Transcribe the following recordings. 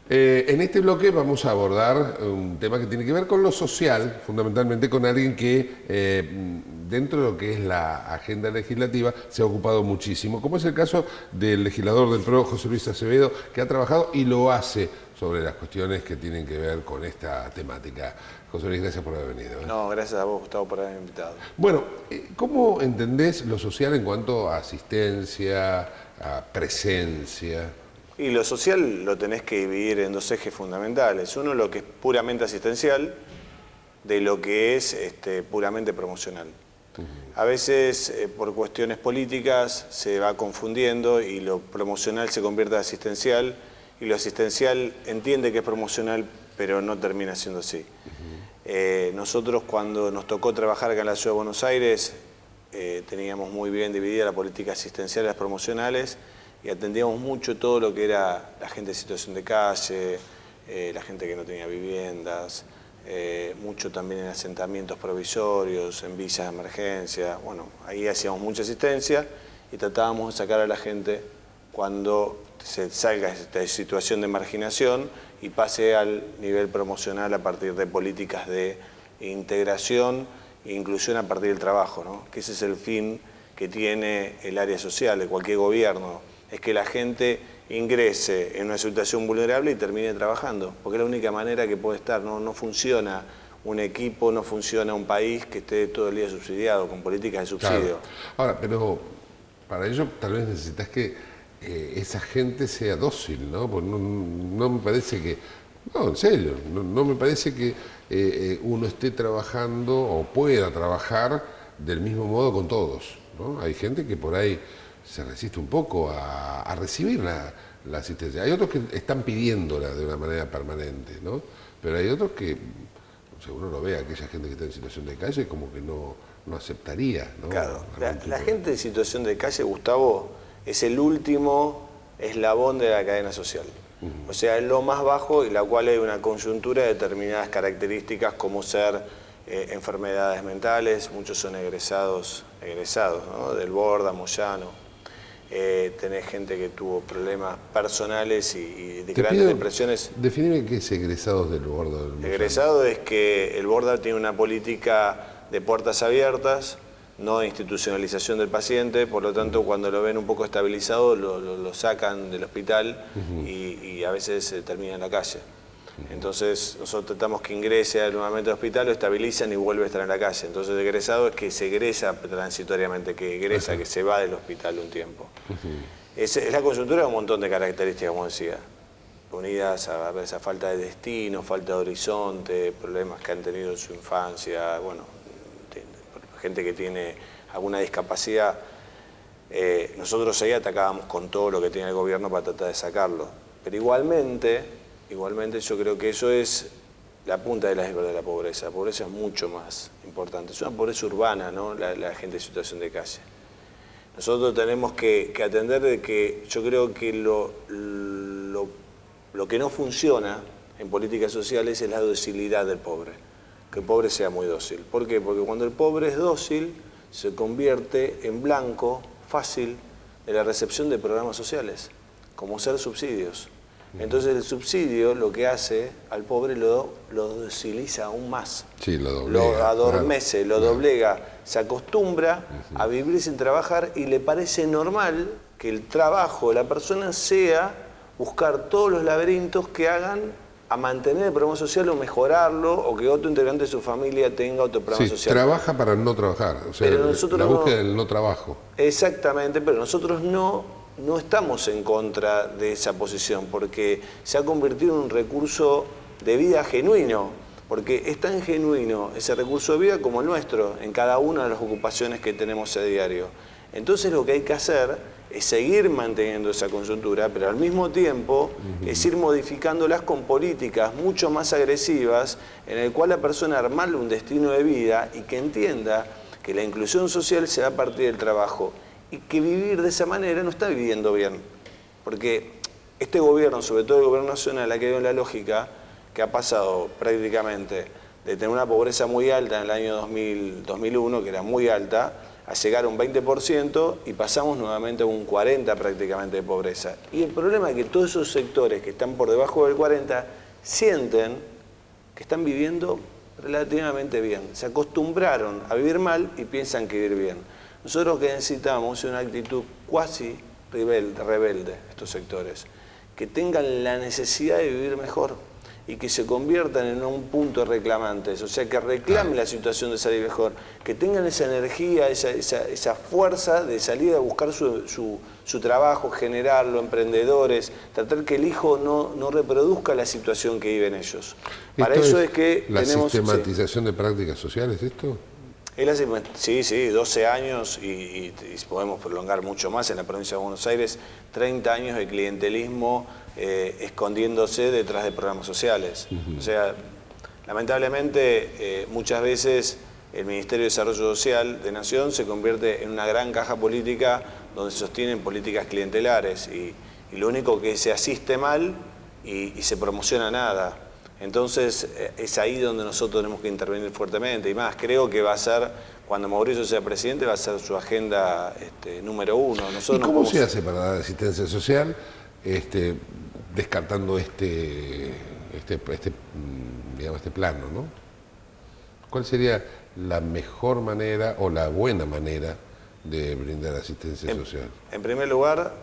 En este bloque vamos a abordar un tema que tiene que ver con lo social, fundamentalmente con alguien que dentro de lo que es la agenda legislativa se ha ocupado muchísimo, como es el caso del legislador del PRO, José Luis Acevedo, que ha trabajado y lo hace sobre las cuestiones que tienen que ver con esta temática. José Luis, gracias por haber venido. No, gracias a vos, Gustavo, por haberme invitado. Bueno, ¿cómo entendés lo social en cuanto a asistencia, a presencia? Y lo social lo tenés que dividir en dos ejes fundamentales. Uno, lo que es puramente asistencial, de lo que es puramente promocional. A veces, por cuestiones políticas, se va confundiendo y lo promocional se convierte en asistencial, y lo asistencial entiende que es promocional, pero no termina siendo así. Nosotros, cuando nos tocó trabajar acá en la Ciudad de Buenos Aires, teníamos muy bien dividida la política asistencial y las promocionales, y atendíamos mucho todo lo que era la gente en situación de calle, la gente que no tenía viviendas, mucho también en asentamientos provisorios, en villas de emergencia. Bueno, ahí hacíamos mucha asistencia y tratábamos de sacar a la gente cuando se salga de esta situación de marginación y pase al nivel promocional a partir de políticas de integración e inclusión a partir del trabajo, ¿no? Que ese es el fin que tiene el área social de cualquier gobierno. Es que la gente ingrese en una situación vulnerable y termine trabajando, porque es la única manera que puede estar. No funciona un equipo, no funciona un país que esté todo el día subsidiado, con políticas de subsidio. Claro. Ahora, pero para ello tal vez necesitas que esa gente sea dócil, ¿no? Porque no me parece que, no, en serio, no me parece que uno esté trabajando o pueda trabajar del mismo modo con todos, ¿no? Hay gente que por ahí se resiste un poco a recibir la asistencia. Hay otros que están pidiéndola de una manera permanente, ¿no? Pero hay otros que, si uno lo ve, aquella gente que está en situación de calle, como que no aceptaría, ¿no? Claro, la gente en situación de calle, Gustavo, es el último eslabón de la cadena social. O sea, es lo más bajo y la cual hay una coyuntura de determinadas características como ser enfermedades mentales, muchos son egresados, ¿no? Del Borda, Moyano. Tenés gente que tuvo problemas personales y de grandes depresiones. Definime qué es egresados del Borda. Egresado es que el Borda tiene una política de puertas abiertas, no de institucionalización del paciente, por lo tanto cuando lo ven un poco estabilizado lo sacan del hospital y a veces termina en la calle. Entonces nosotros tratamos que ingrese nuevamente al hospital, lo estabilizan y vuelve a estar en la calle. Entonces egresado es que se egresa transitoriamente, que egresa, que se va del hospital un tiempo. Es la coyuntura de un montón de características, como decía, unidas a esa falta de destino, falta de horizonte, problemas que han tenido en su infancia, bueno, gente que tiene alguna discapacidad. Nosotros ahí atacábamos con todo lo que tiene el gobierno para tratar de sacarlo. Pero igualmente yo creo que eso es la punta del iceberg de la pobreza. La pobreza es mucho más importante. Es una pobreza urbana, ¿no? La gente en situación de calle. Nosotros tenemos que atender de que yo creo que lo que no funciona en políticas sociales es la docilidad del pobre. Que el pobre sea muy dócil. ¿Por qué? Porque cuando el pobre es dócil, se convierte en blanco fácil de la recepción de programas sociales, como ser subsidios. Entonces el subsidio lo que hace al pobre lo dociliza aún más. Sí, lo doblega. Lo adormece, lo doblega, se acostumbra a vivir sin trabajar y le parece normal que el trabajo de la persona sea buscar todos los laberintos que hagan a mantener el programa social o mejorarlo, o que otro integrante de su familia tenga otro programa social. Trabaja para no trabajar, o sea, pero nosotros la búsqueda del no trabajo. Exactamente, pero nosotros no estamos en contra de esa posición, porque se ha convertido en un recurso de vida genuino, porque es tan genuino ese recurso de vida como el nuestro, en cada una de las ocupaciones que tenemos a diario. Entonces lo que hay que hacer es seguir manteniendo esa coyuntura, pero al mismo tiempo es ir modificándolas con políticas mucho más agresivas, en el cual la persona armarle un destino de vida y que entienda que la inclusión social se da a partir del trabajo y que vivir de esa manera no está viviendo bien. Porque este gobierno, sobre todo el gobierno nacional, ha quedado en la lógica que ha pasado prácticamente de tener una pobreza muy alta en el año 2001, que era muy alta, a llegar a un 20% y pasamos nuevamente a un 40% prácticamente de pobreza. Y el problema es que todos esos sectores que están por debajo del 40% sienten que están viviendo relativamente bien. Se acostumbraron a vivir mal y piensan que vivir bien. Nosotros lo que necesitamos es una actitud cuasi rebelde, estos sectores, que tengan la necesidad de vivir mejor y que se conviertan en un punto de reclamantes, o sea, que reclamen la situación de salir mejor, que tengan esa energía, esa fuerza de salir a buscar su trabajo, generarlo, emprendedores, tratar que el hijo no reproduzca la situación que viven ellos. Para eso es que la tenemos... sistematización de prácticas sociales, ¿esto? Sí, 12 años y podemos prolongar mucho más en la provincia de Buenos Aires, 30 años de clientelismo escondiéndose detrás de programas sociales. O sea, lamentablemente muchas veces el Ministerio de Desarrollo Social de Nación se convierte en una gran caja política donde se sostienen políticas clientelares y lo único que se asiste mal y se promociona nada. Entonces es ahí donde nosotros tenemos que intervenir fuertemente y más, creo que va a ser, cuando Mauricio sea presidente, va a ser su agenda número 1. ¿Y cómo se hace para dar asistencia social descartando este plano, ¿no? ¿Cuál sería la mejor manera o la buena manera de brindar asistencia social? En primer lugar,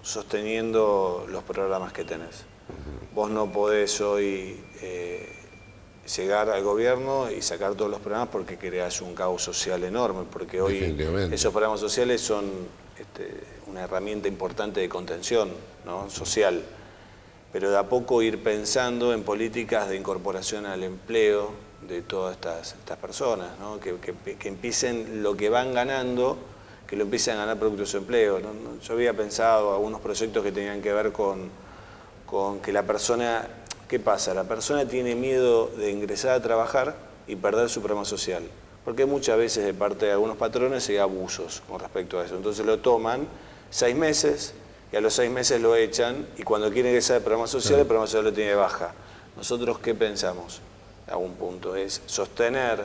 sosteniendo los programas que tenés. Vos no podés hoy llegar al gobierno y sacar todos los programas porque creás un caos social enorme, porque hoy esos programas sociales son una herramienta importante de contención, ¿no? Social, pero de a poco ir pensando en políticas de incorporación al empleo de todas estas personas, ¿no? Que empiecen lo que van ganando, que lo empiecen a ganar producto de su empleo, ¿no? Yo había pensado algunos proyectos que tenían que ver con que la persona, ¿qué pasa? La persona tiene miedo de ingresar a trabajar y perder su programa social, porque muchas veces de parte de algunos patrones hay abusos con respecto a eso. Entonces lo toman 6 meses y a los 6 meses lo echan y cuando quiere ingresar al programa social, el programa social lo tiene de baja. Nosotros, ¿qué pensamos? A un punto es sostener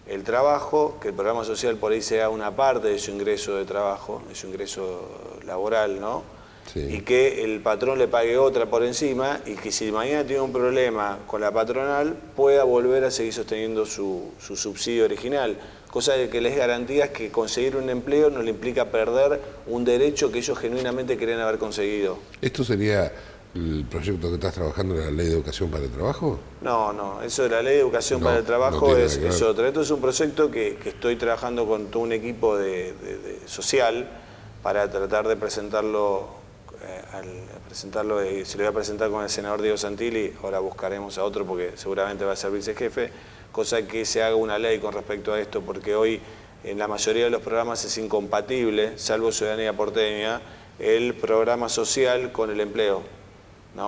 el trabajo, que el programa social por ahí sea una parte de su ingreso de trabajo, de su ingreso laboral, ¿no? Sí. Y que el patrón le pague otra por encima y que si mañana tiene un problema con la patronal pueda volver a seguir sosteniendo su subsidio original, cosa de que les garantías que conseguir un empleo no le implica perder un derecho que ellos genuinamente querían haber conseguido. ¿Esto sería el proyecto que estás trabajando en la Ley de Educación para el Trabajo? No, eso de la Ley de Educación para el Trabajo es otra. Esto es un proyecto que estoy trabajando con todo un equipo social para tratar de presentarlo. Se lo voy a presentar con el senador Diego Santilli, ahora buscaremos a otro porque seguramente va a ser vicejefe, cosa que se haga una ley con respecto a esto, porque hoy en la mayoría de los programas es incompatible, salvo Ciudadanía Porteña, el programa social con el empleo, ¿no?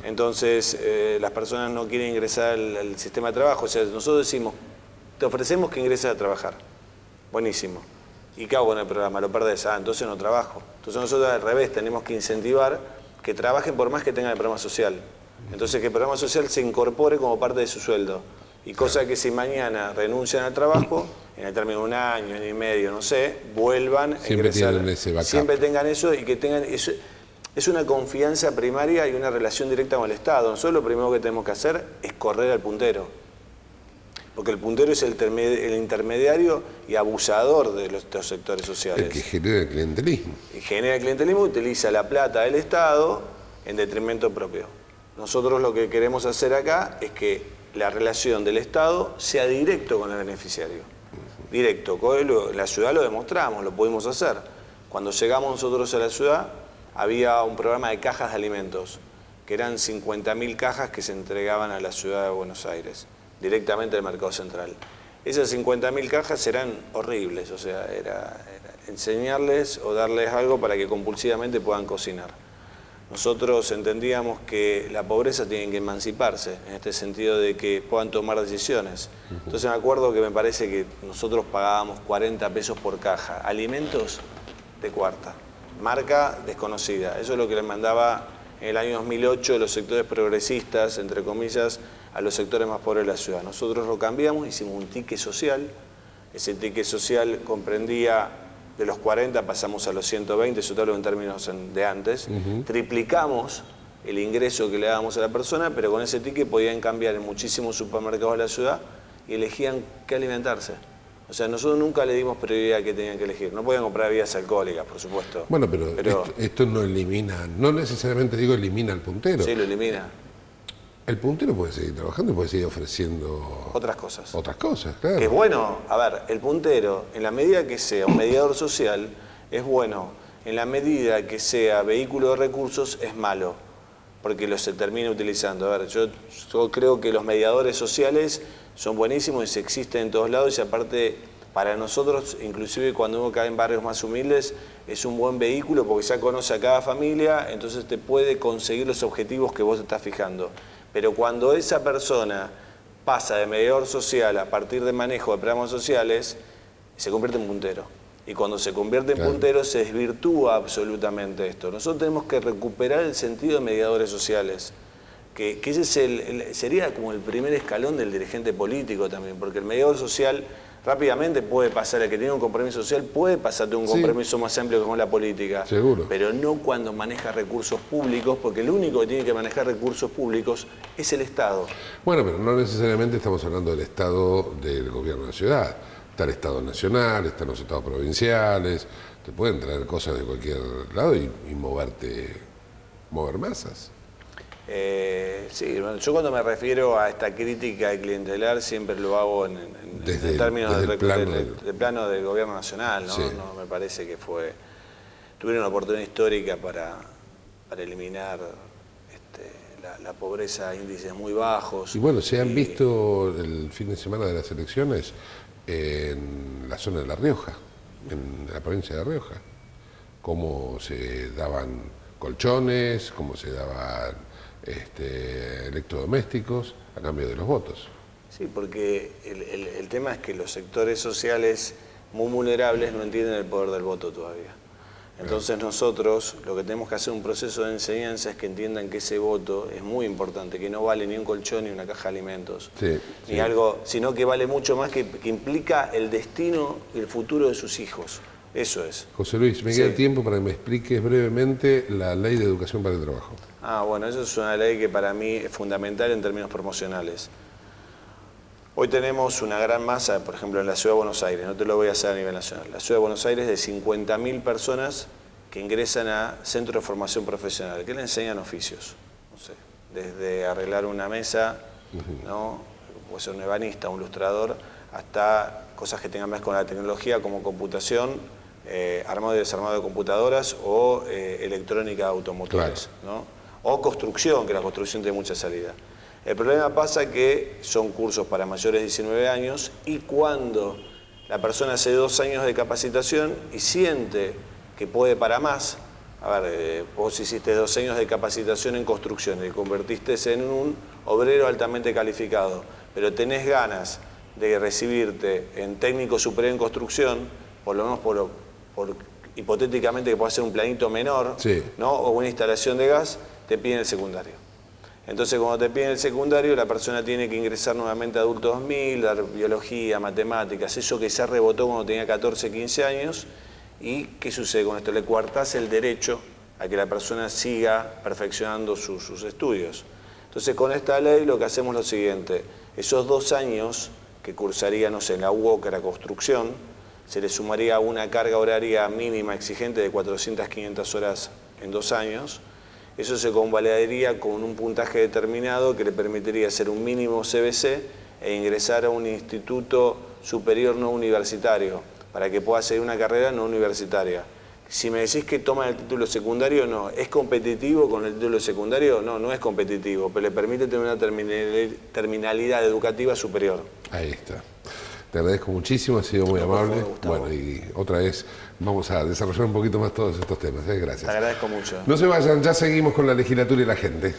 Entonces las personas no quieren ingresar al sistema de trabajo, o sea, nosotros decimos, te ofrecemos que ingreses a trabajar, buenísimo. ¿Y qué hago con el programa? Lo perdés, entonces no trabajo. Entonces nosotros al revés tenemos que incentivar que trabajen por más que tengan el programa social. Entonces que el programa social se incorpore como parte de su sueldo. Y cosa que si mañana renuncian al trabajo, en el término de 1 año, 1 año y medio, no sé, vuelvan a ingresar. Siempre tengan eso y que tengan eso. Es una confianza primaria y una relación directa con el Estado. Nosotros lo primero que tenemos que hacer es correr al puntero. Porque el puntero es el intermediario y abusador de los sectores sociales. El que genera el clientelismo. Y genera el clientelismo, utiliza la plata del Estado en detrimento propio. Nosotros lo que queremos hacer acá es que la relación del Estado sea directo con el beneficiario. Directo. En la ciudad lo demostramos, lo pudimos hacer. Cuando llegamos nosotros a la ciudad, había un programa de cajas de alimentos, que eran 50.000 cajas que se entregaban a la ciudad de Buenos Aires, directamente del mercado central. Esas 50.000 cajas eran horribles, o sea, era enseñarles o darles algo para que compulsivamente puedan cocinar. Nosotros entendíamos que la pobreza tiene que emanciparse, en este sentido de que puedan tomar decisiones. Entonces me acuerdo que me parece que nosotros pagábamos 40 pesos por caja, alimentos de cuarta, marca desconocida. Eso es lo que les mandaba en el año 2008 los sectores progresistas, entre comillas, a los sectores más pobres de la ciudad. Nosotros lo cambiamos, hicimos un ticket social, Ese ticket social comprendía de los 40 pasamos a los 120, eso te hablo en términos de antes. Triplicamos el ingreso que le dábamos a la persona, pero con ese ticket podían cambiar en muchísimos supermercados de la ciudad y elegían qué alimentarse. O sea, nosotros nunca le dimos prioridad a qué tenían que elegir. No podían comprar bebidas alcohólicas, por supuesto. Bueno, pero esto no elimina, no necesariamente digo elimina al puntero. Sí, lo elimina. El puntero puede seguir trabajando y puede seguir ofreciendo otras cosas. Otras cosas, claro. Que es bueno, a ver, el puntero, en la medida que sea un mediador social, es bueno. En la medida que sea vehículo de recursos, es malo, porque se termina utilizando. A ver, yo creo que los mediadores sociales son buenísimos y se existen en todos lados y aparte, para nosotros, inclusive cuando uno cae en barrios más humildes, es un buen vehículo porque ya conoce a cada familia, entonces te puede conseguir los objetivos que vos estás fijando. Pero cuando esa persona pasa de mediador social a partir de manejo de programas sociales, se convierte en puntero. Y cuando se convierte en puntero se desvirtúa absolutamente esto. Nosotros tenemos que recuperar el sentido de mediadores sociales, que ese sería como el primer escalón del dirigente político también, porque el mediador social rápidamente puede pasar, el que tiene un compromiso social puede pasarte un compromiso más amplio con la política. Seguro. Pero no cuando maneja recursos públicos, porque el único que tiene que manejar recursos públicos es el Estado. Bueno, pero no necesariamente estamos hablando del Estado del gobierno de la ciudad. Está el Estado nacional, están los estados provinciales, te pueden traer cosas de cualquier lado y mover masas. Sí, bueno, yo cuando me refiero a esta crítica clientelar siempre lo hago en términos del plano del gobierno nacional, ¿no? Sí. No me parece que tuvieron una oportunidad histórica para eliminar la pobreza a índices muy bajos. Y bueno, se han visto el fin de semana de las elecciones en la zona de La Rioja, en la provincia de La Rioja, cómo se daban colchones, cómo se daban electrodomésticos a cambio de los votos. Sí, porque el tema es que los sectores sociales muy vulnerables no entienden el poder del voto todavía. Entonces nosotros lo que tenemos que hacer un proceso de enseñanza es que entiendan que ese voto es muy importante, que no vale ni un colchón ni una caja de alimentos, ni algo, sino que vale mucho más, que implica el destino y el futuro de sus hijos. Eso es. José Luis, me queda tiempo para que me expliques brevemente la Ley de Educación para el Trabajo. Bueno, eso es una ley que para mí es fundamental en términos promocionales. Hoy tenemos una gran masa, por ejemplo, en la Ciudad de Buenos Aires, no te lo voy a hacer a nivel nacional, la Ciudad de Buenos Aires de 50.000 personas que ingresan a centros de formación profesional, que le enseñan oficios, no sé, desde arreglar una mesa, ¿no? Puede ser un ebanista, un ilustrador, hasta cosas que tengan más con la tecnología como computación, armado y desarmado de computadoras o electrónica automotores, ¿no? O construcción, que la construcción tiene mucha salida. El problema pasa que son cursos para mayores de 19 años y cuando la persona hace 2 años de capacitación y siente que puede para más, a ver, vos hiciste 2 años de capacitación en construcción y convertiste en un obrero altamente calificado, pero tenés ganas de recibirte en técnico superior en construcción, por lo menos por hipotéticamente que pueda ser un planito menor, ¿no? O una instalación de gas, te piden el secundario. Entonces, cuando te piden el secundario, la persona tiene que ingresar nuevamente a Adulto 2000, dar biología, matemáticas, eso que ya rebotó cuando tenía 14, 15 años. ¿Y qué sucede con esto? Le coartás el derecho a que la persona siga perfeccionando sus estudios. Entonces, con esta ley lo que hacemos es lo siguiente. Esos 2 años que cursaría, no sé, en la UOC, la construcción, se le sumaría una carga horaria mínima exigente de 400, 500 horas en 2 años. Eso se convalidaría con un puntaje determinado que le permitiría hacer un mínimo CBC e ingresar a un instituto superior no universitario para que pueda seguir una carrera no universitaria. Si me decís que toma el título secundario, no. ¿Es competitivo con el título secundario? No, no es competitivo, pero le permite tener una terminalidad educativa superior. Ahí está. Te agradezco muchísimo, ha sido muy amable. Bueno, y otra vez vamos a desarrollar un poquito más todos estos temas. Gracias. Te agradezco mucho. No se vayan, ya seguimos con la legislatura y la gente.